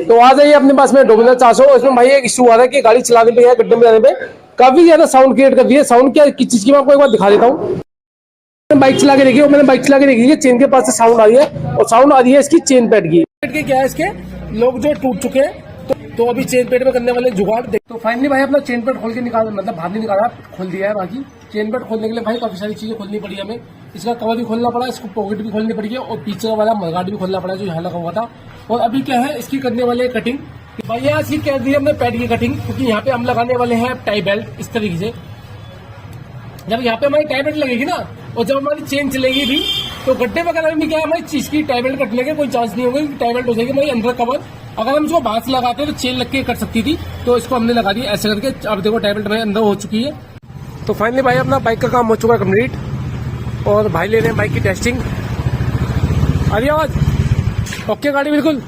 तो आ जाइए अपने पास में डोमिनर 400। इसमें भाई एक इशू आ रहा है कि गाड़ी चलाने पे या गड्ढे में जाने पे काफी ज्यादा साउंड क्रिएट कर रही है। साउंड क्या किस चीज की मैं आपको एक बार दिखा देता हूँ। बाइक चला के देखिए, मैंने बाइक चला के देखी है, चेन के पास से साउंड आ रही है और साउंड आ रही है इसकी चेन पैड की। क्या है इसके लोग जो टूट चुके हैं तो अभी चेन पेड में करने वाले जुगाड़ देख। तो फाइनली भाई अपना चेन पेड खोल के निकाल, मतलब बाहर नहीं निकाला, खोल दिया है। बाकी चेन पेड खोलने के लिए भाई काफी सारी चीजें खोलनी पड़ी हमें। इसका कवर भी खोलना पड़ा, इसको पॉकेट भी खोलनी पड़ी है और पीछे वाला मडगार्ड भी खोलना पड़ा जो यहाँ लगा हुआ था। और अभी क्या है इसकी करने वाले कटिंग। भैया इसकी कह दी हमने पैड की कटिंग, क्योंकि यहाँ पे हम लगाने वाले हैं टाई बेल्ट इस तरीके से। जब यहाँ पे हमारी टाई बेल्ट लगेगी ना और जब हमारी चेन चलेगी भी तो गड्ढे वगैरह में भी क्या है हमारी चीज की टाई बेल्ट कटने के कोई चांस नहीं होगा, टाई बेल्ट हो जाएगी हमारी अंदर कवर। अगर हम इसको बाहर से लगाते तो चेन लग के कट सकती थी, तो इसको हमने लगा दी ऐसे करके। अब देखो टाई बेल्ट भाई अंदर हो चुकी है। तो फाइनली भाई अपना बाइक का काम हो चुका है कंप्लीट और भाई ले रहे हैं बाइक की टेस्टिंग। अरे आवाज ओके गाड़ी बिल्कुल।